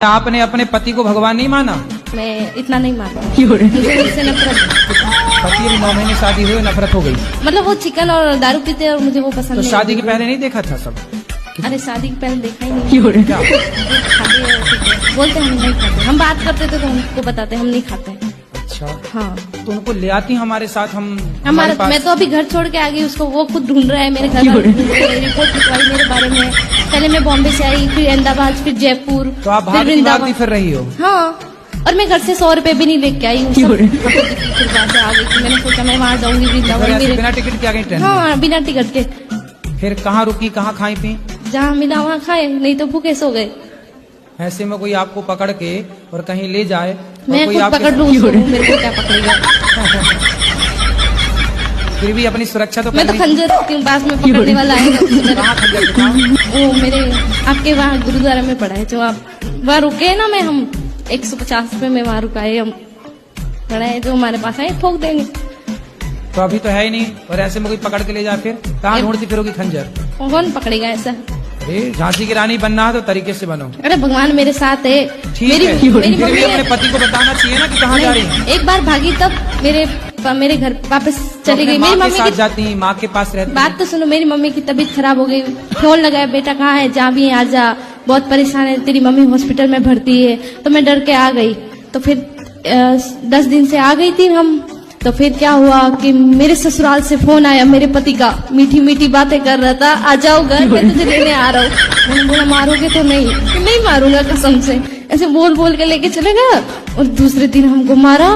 आपने अपने पति को भगवान नहीं माना? मैं इतना नहीं मानती, मुझे उससे नफरत। पति अभी 9 महीने शादी हुई, नफरत हो गई। मतलब वो चिकन और दारू पीते हैं और मुझे वो पसंद तो नहीं। शादी के पहले नहीं देखा था सब? अरे शादी के पहले देखा ही नहीं। क्या? बोलते हम नहीं खाते, हम बात करते थे तो हमको बताते हम नहीं खाते। अच्छा हाँ, तो उनको ले आती हमारे साथ, हमारे मैं तो अभी घर छोड़ के आ गई, उसको वो खुद ढूंढ रहा है मेरे घर। रिपोर्ट लिखवाई मेरे बारे में। पहले मैं बॉम्बे से आई, फिर अहमदाबाद, फिर जयपुर, तो आप फिर वृंदावन फिर रही हो? हाँ, और मैं घर से 100 रुपए भी नहीं लेके आई हूँ। फिर बाद में आ गई थी, मैंने सोचा मैं वहाँ जाऊंगी वृंदावन। बिना टिकट के आ गई ट्रेन? हाँ, बिना टिकट के। फिर कहाँ रुकी, कहाँ खाई पी? जहाँ मिला वहाँ खाए, नहीं तो भूखे सो गए। ऐसे में कोई आपको पकड़ के और कहीं ले जाए, मैं कोई खुद पकड़ लूँ उसको, मेरे को क्या पकड़ेगा? फिर भी अपनी सुरक्षा तो मैं तो खंजर रखती हूँ, पास में पकड़ने वाला आएगा। वो मेरे आपके वहाँ गुरुद्वारा में पड़ा है, जो आप वहाँ रुके ना, मैं हम 150 रुपए में वहाँ रुकाए, हम पड़ा है, जो हमारे पास आए ठोक देंगे। तो अभी तो है ही नहीं, और ऐसे में कोई पकड़ के ले जाए, फिर कहाँ ढूंढती फिरोगी खंजर? कौन पकड़ेगा ऐसा? अरे झांसी की रानी बनना है तो तरीके से बनो। अरे भगवान मेरे साथ है। ठीक है, मेरी फिर भी अपने पति को बताना चाहिए ना कि कहाँ जा रही है। एक बार भागी तब मेरे घर वापस चली गई। मेरी मम्मी साथ जाती है, माँ के पास रहती। बात तो सुनो, मेरी मम्मी की तबीयत खराब हो गई, फोन लगाया, बेटा कहाँ है, जा भी आ जा, बहुत परेशान है, तेरी मम्मी हॉस्पिटल में भर्ती है। तो मैं डर के आ गई। तो फिर 10 दिन से आ गई थी हम। तो फिर क्या हुआ कि मेरे ससुराल से फोन आया मेरे पति का, मीठी मीठी बातें कर रहा था, आ जाओ घर, मैं तुझे लेने आ रहा हूँ। मैंने बोला मारोगे तो नहीं? नहीं मारूंगा कसम से। ऐसे बोल बोल के लेके चले गया, और दूसरे दिन हमको मारा।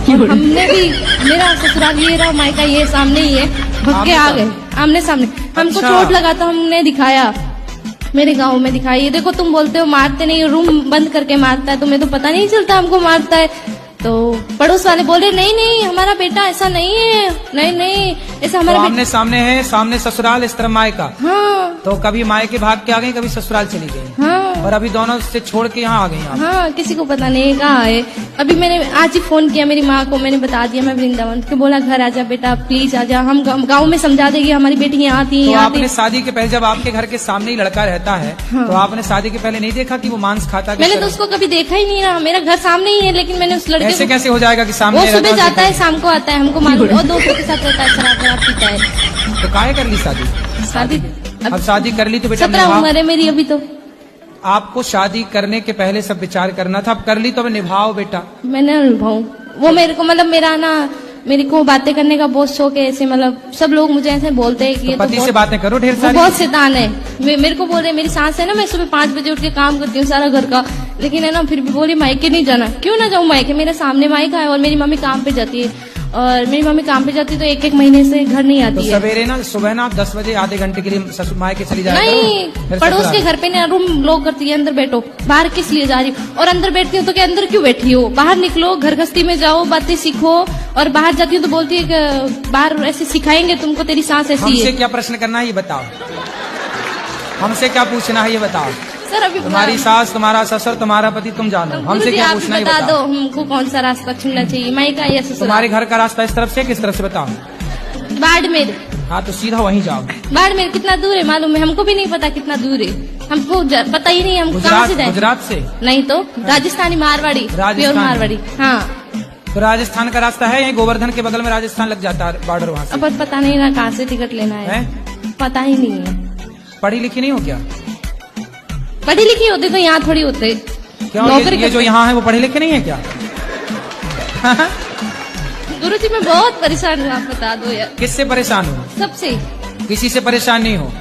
हमने भी, मेरा ससुराल ये रहा, मायका ये सामने ही है, भग के आ गए आमने सामने। हमको चोट लगा तो हमने दिखाया, मेरे गांव में दिखाई। ये देखो, तुम बोलते हो मारते नहीं, रूम बंद करके मारता है, तुम्हें तो पता नहीं चलता हमको मारता है। तो पड़ोस वाले बोले नहीं नहीं, हमारा बेटा ऐसा नहीं है, नहीं नहीं ऐसा हमारा तो आमने सामने है, सामने ससुराल, इस तरफ मायका। हाँ, तो कभी मायके भाग के आ गई, कभी ससुराल चली गई। हाँ, और अभी दोनों से छोड़ के यहाँ आ गई आप। हाँ, किसी को पता नहीं कहाँ है। अभी मैंने आज ही फोन किया मेरी माँ को, मैंने बता दिया मैं वृंदावन के। बोला घर आजा बेटा, प्लीज आजा, हम गाँव में समझा देगी, हमारी बेटी यहाँ थी। तो आपने शादी के पहले, जब आपके घर के सामने ही लड़का रहता है, तो आपने शादी के पहले नहीं देखा कि वो मांस खाता? मैंने तो उसको कभी देखा ही नहीं रहा, मेरा घर सामने ही है, लेकिन मैंने उस लड़के ऐसे कैसे हो जाएगा कि सामने? वो सुबह जाता है, शाम को आता है, हमको मालूम। और दोस्तों के साथ रहता है, शराब वराब पीता है। तो काहे कर ली शादी? अब शादी कर ली तो बेटा 17 उम्र है मेरी अभी। तो आपको शादी करने के पहले सब विचार करना था, अब कर ली तो अब निभाओ बेटा। मैंने निभाऊं, वो मेरे को मतलब मेरा ना, मेरे को बातें करने का बहुत शौक है। ऐसे मतलब सब लोग मुझे ऐसे बोलते हैं कि ये पति से बातें करो ढेर सारी। बहुत शैतान है। मेरे को बोल रहे, मेरी सास है ना, मैं सुबह 5 बजे उठ के काम करती हूँ सारा घर का, लेकिन है ना फिर भी बोली मायके नहीं जाना। क्यों ना जाऊँ मायके? मेरे सामने मायका है, और मेरी मम्मी काम पे जाती है, और मेरी मम्मी काम पे जाती है तो 1-1 महीने से घर नहीं आती है। सवेरे ना, सुबह ना 10 बजे आधे घंटे के लिए ससुर मायके चली जाए। नहीं, पड़ोस के घर पे ना रूम लॉक करती है, अंदर बैठो। बाहर किस लिए जा रही हो? और अंदर बैठती हो तो क्या अंदर क्यों बैठी हो? बाहर निकलो, घर गृहस्थी में जाओ, बातें सीखो। और बाहर जाती हूँ तो बोलती है कि बाहर ऐसे सिखाएंगे तुमको, तेरी सास ऐसी है। हमसे क्या प्रश्न करना है ये बताओ, हमसे क्या पूछना है ये बताओ। सर अभी तुम्हारी सास, तुम्हारा ससुर, तुम्हारा पति, तुम जानो, हमसे क्या पूछना है बता बताओ। दो हमको कौन सा रास्ता चुनना चाहिए, मायका या ससुराल? तुम्हारे घर का रास्ता इस तरफ से किस तरफ से बताओ? बाड़मेर। हाँ तो सीधा वहीं जाओ। बाड़मेर कितना दूर है मालूम है? हमको भी नहीं पता कितना दूर है, हमको पता ही नहीं, हम कहाँ से जाए? गुजरात से? नहीं तो राजस्थानी, मारवाड़ी, प्योर मारवाड़ी। हाँ, तो राजस्थान का रास्ता है, यही गोवर्धन के बगल में राजस्थान लग जाता है, बॉर्डर वहाँ से। अब पता नहीं ना कहाँ से टिकट लेना है, पता ही नहीं है। पढ़ी लिखी नहीं हो क्या? पढ़ी लिखी होते तो यहाँ थोड़ी होते। क्या ये जो यहाँ है वो पढ़े लिखे नहीं है क्या? गुरुजी मैं बहुत परेशान हूँ, आप बता दो यार। किससे परेशान हो? सबसे। किसी से परेशान नहीं हो,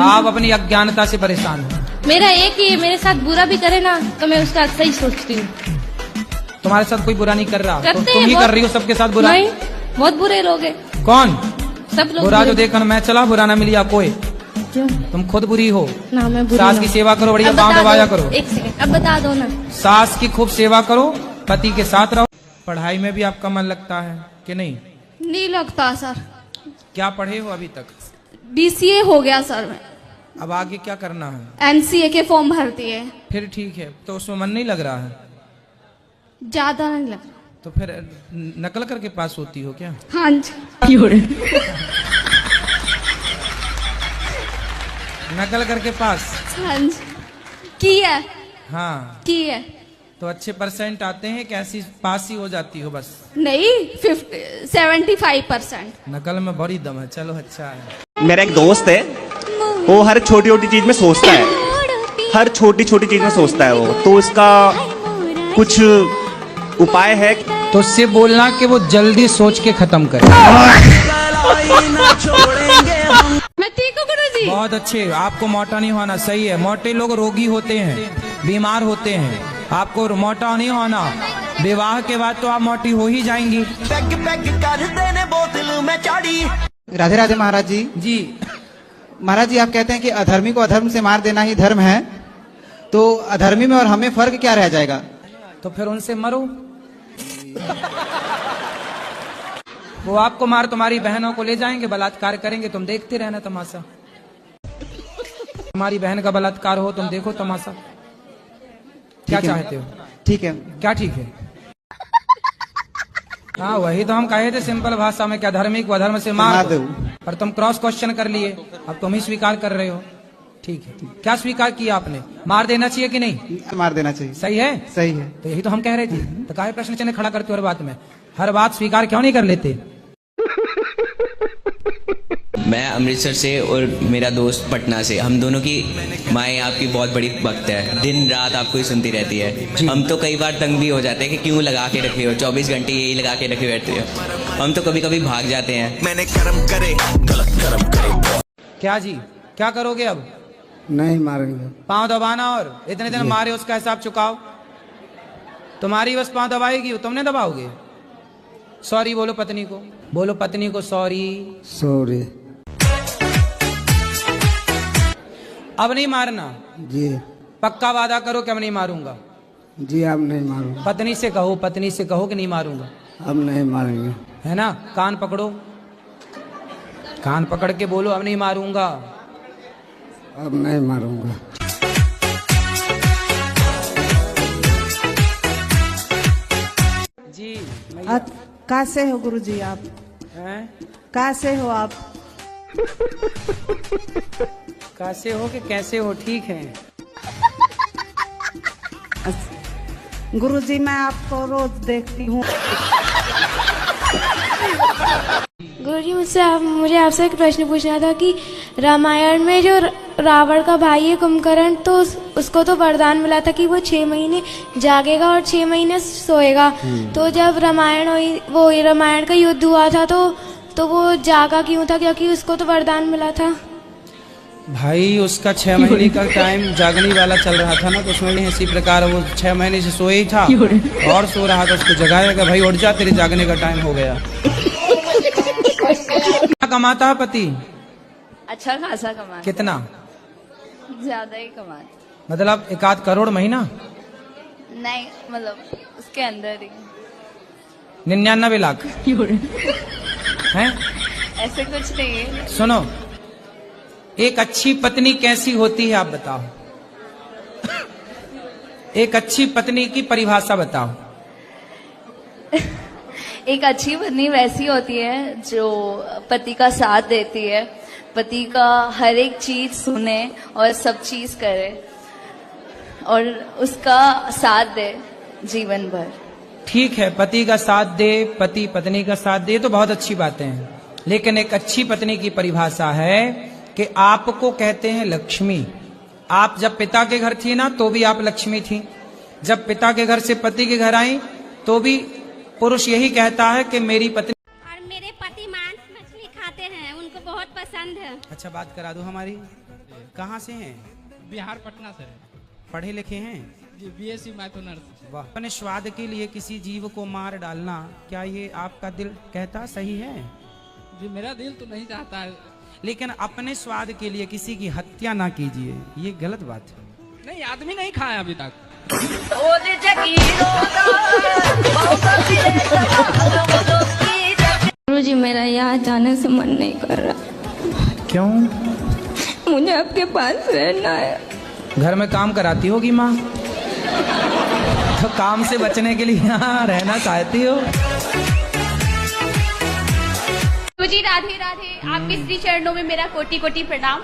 आप अपनी अज्ञानता से परेशान हो। मेरा एक ही, मेरे साथ बुरा भी करे ना तो मैं उसका अच्छा ही सोचती हूँ। तुम्हारे साथ कोई बुरा नहीं कर रहा, तो करते तुम ही हैं कर रही हो सबके साथ बुरा। नहीं, बहुत बुरे लोग हैं। कौन? सब लोग बुरा जो देखकर मैं चला, बुरा ना मिलिया कोई। क्यों? तुम खुद बुरी हो ना, मैं बुरी सास ना। की सेवा करो, बढ़िया अब पाँव बता दबाया दो, करो। एक सेकंड, अब बता दो ना। सास की खूब सेवा करो, पति के साथ रहो। पढ़ाई में भी आपका मन लगता है कि नहीं? नहीं लगता सर। क्या पढ़े हो अभी तक? BCA हो गया सर मैं। अब आगे क्या करना है? NCA के फॉर्म भरती है। फिर ठीक है, तो उसमें मन नहीं लग रहा है? ज्यादा नहीं लग रहा। तो फिर नकल करके पास होती हो क्या? हाँ जी। नकल करके पास? हाँ जी, की है। हाँ, की है। तो अच्छे परसेंट आते हैं, कैसी पास ही हो जाती हो बस? नहीं, 75%। नकल में बड़ी दम है। चलो अच्छा है। मेरा एक दोस्त है, वो हर छोटी छोटी चीज में सोचता है, हर छोटी छोटी चीज में सोचता है वो, तो इसका कुछ उपाय है? तो उससे बोलना कि वो जल्दी सोच के खत्म करे। मैं ठीक हूँ गुरुजी। बहुत अच्छे। आपको मोटा नहीं होना, सही है। मोटे लोग रोगी होते हैं, बीमार होते हैं। आपको मोटा नहीं होना। विवाह के बाद तो आप मोटी हो ही जाएंगी। राधे राधे महाराज जी। जी, महाराज जी, आप कहते हैं कि अधर्मी को अधर्म से मार देना ही धर्म है, तो अधर्मी में और हमें फर्क क्या रह जाएगा? तो फिर उनसे मरो। वो आपको मार, तुम्हारी बहनों को ले जाएंगे, बलात्कार करेंगे, तुम देखते रहना तमाशा। तुम्हारी बहन का बलात्कार हो, तुम देखो तमाशा। क्या ठीक है। चाहते हो? ठीक है। क्या ठीक है? हाँ, वही तो हम कहे थे सिंपल भाषा में, क्या धर्मी को अधर्म से मार दो। पर तुम क्रॉस क्वेश्चन कर लिए, अब तुम ही स्वीकार कर रहे हो। ठीक है, क्या स्वीकार किया आपने? मार देना चाहिए कि नहीं? मार देना चाहिए। सही है? सही है। तो यही तो हम कह रहे थे। तो काहे प्रश्न चिन्ह खड़ा करते हो हर बात में? हर बात स्वीकार क्यों नहीं कर लेते? मैं अमृतसर से और मेरा दोस्त पटना से, हम दोनों की माएँ आपकी बहुत बड़ी भक्त है, दिन रात आपको ही सुनती रहती है। हम तो कई बार तंग भी हो जाते हैं कि क्यों लगा के रखे हो, 24 घंटे यही लगा के रखे रहते हो। हम तो कभी कभी भाग जाते हैं। मैंने कर्म करे, गलत कर्म करे। क्या जी, क्या करोगे अब? नहीं मारेंगे। पांव दबाना, और इतने दिन मारे उसका हिसाब चुकाओ। तुम्हारी बस पांव दबाएगी, तुमने दबाओगे? सॉरी बोलो पत्नी को, बोलो पत्नी को सॉरी। सॉरी अब नहीं मारना जी। पक्का वादा करो कि अब नहीं मारूंगा। जी अब नहीं मारूंगा। पत्नी से कहो, पत्नी से कहो कि नहीं मारूंगा। अब नहीं मारेंगे। है ना? कान पकड़ो, कान पकड़ के बोलो अब नहीं मारूंगा। अब नहीं मारूंगा। जी कहाँ से हो गुरुजी आप? हैं? कहाँ से हो आप? कैसे हो कि कैसे हो? ठीक है। गुरुजी मैं आपको रोज देखती हूँ। गुरुजी मुझे आपसे एक प्रश्न पूछना था कि रामायण में जो रावण का भाई है कुंभकर्ण, तो उसको तो वरदान मिला था कि वो 6 महीने जागेगा और 6 महीने सोएगा। तो जब रामायण का युद्ध हुआ था तो वो जागा क्यों था? क्योंकि उसको तो वरदान मिला था। भाई उसका 6 महीने का टाइम जागने वाला चल रहा था ना, तो उसमें भी इसी प्रकार वो 6 महीने से सोए ही था और सो रहा था। उसको जगाया कि भाई उठ जा, तेरे जागने का टाइम हो गया। क्या कमाता है पति? अच्छा खासा कमा। कितना? ज्यादा ही कमाता। मतलब 1-8 करोड़ महीना? नहीं, मतलब उसके अंदर ही 99 लाख हैं? ऐसे कुछ नहीं है। सुनो, एक अच्छी पत्नी कैसी होती है आप बताओ। एक अच्छी पत्नी की परिभाषा बताओ। एक अच्छी पत्नी वैसी होती है जो पति का साथ देती है, पति का हर एक चीज सुने और सब चीज करे और उसका साथ दे जीवन भर। ठीक है, पति का साथ दे, पति पत्नी का साथ दे, तो बहुत अच्छी बातें हैं। लेकिन एक अच्छी पत्नी की परिभाषा है कि आपको कहते हैं लक्ष्मी। आप जब पिता के घर थी ना, तो भी आप लक्ष्मी थी। जब पिता के घर से पति के घर आई, तो भी पुरुष यही कहता है कि मेरी पत्नी। और मेरे पति मांस मछली खाते हैं, उनको बहुत पसंद है। अच्छा, बात करा दो हमारी। कहाँ से हैं? बिहार, पटना से। पढ़े लिखे हैं जी, BSc मैथ ऑनर्स। वाह। अपने स्वाद के लिए किसी जीव को मार डालना, क्या ये आपका दिल कहता सही है? जी मेरा दिल तो नहीं चाहता है। लेकिन अपने स्वाद के लिए किसी की हत्या ना कीजिए, ये गलत बात है। नहीं, आदमी नहीं खाया अभी तक। गुरुजी मेरा यहाँ जाने से मन नहीं कर रहा। क्यों? मुझे आपके पास रहना है। घर में काम कराती होगी माँ, तो काम से बचने के लिए यहाँ रहना चाहती हो। गुरुजी राधे राधे। आपके श्री चरणों में मेरा कोटि कोटि प्रणाम।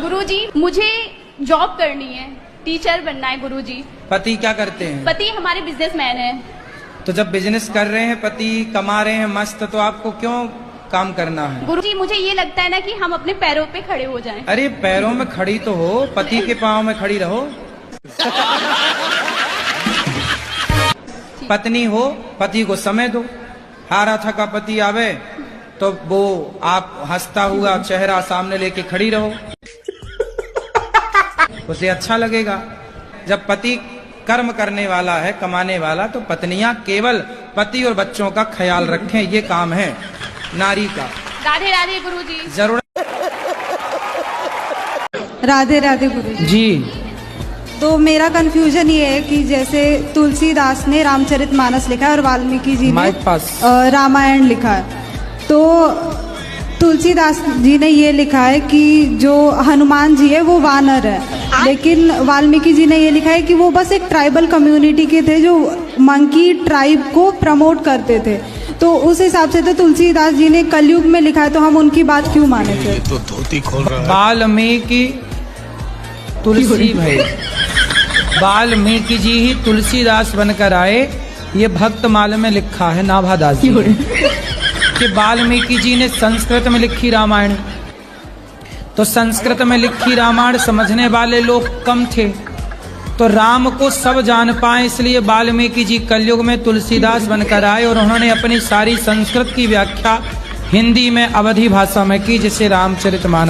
गुरुजी मुझे जॉब करनी है टीचर बनना है गुरुजी। पति क्या करते हैं? पति हमारे बिजनेसमैन है। तो जब बिजनेस कर रहे हैं, पति कमा रहे हैं मस्त, तो आपको क्यों काम करना है? गुरुजी मुझे ये लगता है ना कि हम अपने पैरों पे खड़े हो जाएं। अरे पैरों में खड़ी तो हो, पति के पाँव में खड़ी रहो। पत्नी हो, पति को समय दो। हारा थका पति आवे तो वो आप हंसता हुआ चेहरा सामने लेके खड़ी रहो, उसे अच्छा लगेगा। जब पति कर्म करने वाला है, कमाने वाला, तो पत्नियां केवल पति और बच्चों का ख्याल रखें, ये काम है नारी का। राधे राधे गुरुजी। जरूर। राधे राधे गुरुजी। जी। तो मेरा कंफ्यूजन ये है कि जैसे तुलसीदास ने रामचरितमानस लिखा है और वाल्मीकि जी ने माइक पास। रामायण लिखा है, तो तुलसीदास जी ने ये लिखा है कि जो हनुमान जी है वो वानर है, लेकिन वाल्मीकि जी ने ये लिखा है कि वो बस एक ट्राइबल कम्युनिटी के थे जो मंकी ट्राइब को प्रमोट करते थे। तो उस हिसाब से तो तुलसीदास जी ने कलयुग में लिखा है, तो हम उनकी बात क्यों माने थे? तो धोती खोल रहा है। वाल्मीकि तुलसी भाई, वाल्मीकि जी ही तुलसीदास बनकर आए, ये भक्तमाल में लिखा है नाभादास जी कि वाल्मीकि जी ने संस्कृत में लिखी रामायण। तो संस्कृत में लिखी रामायण समझने वाले लोग कम थे, तो राम को सब जान पाए, इसलिए वाल्मीकि जी कलयुग में तुलसीदास बनकर आए और उन्होंने अपनी सारी संस्कृत की व्याख्या हिंदी में अवधी भाषा में की, जिसे रामचरितमानस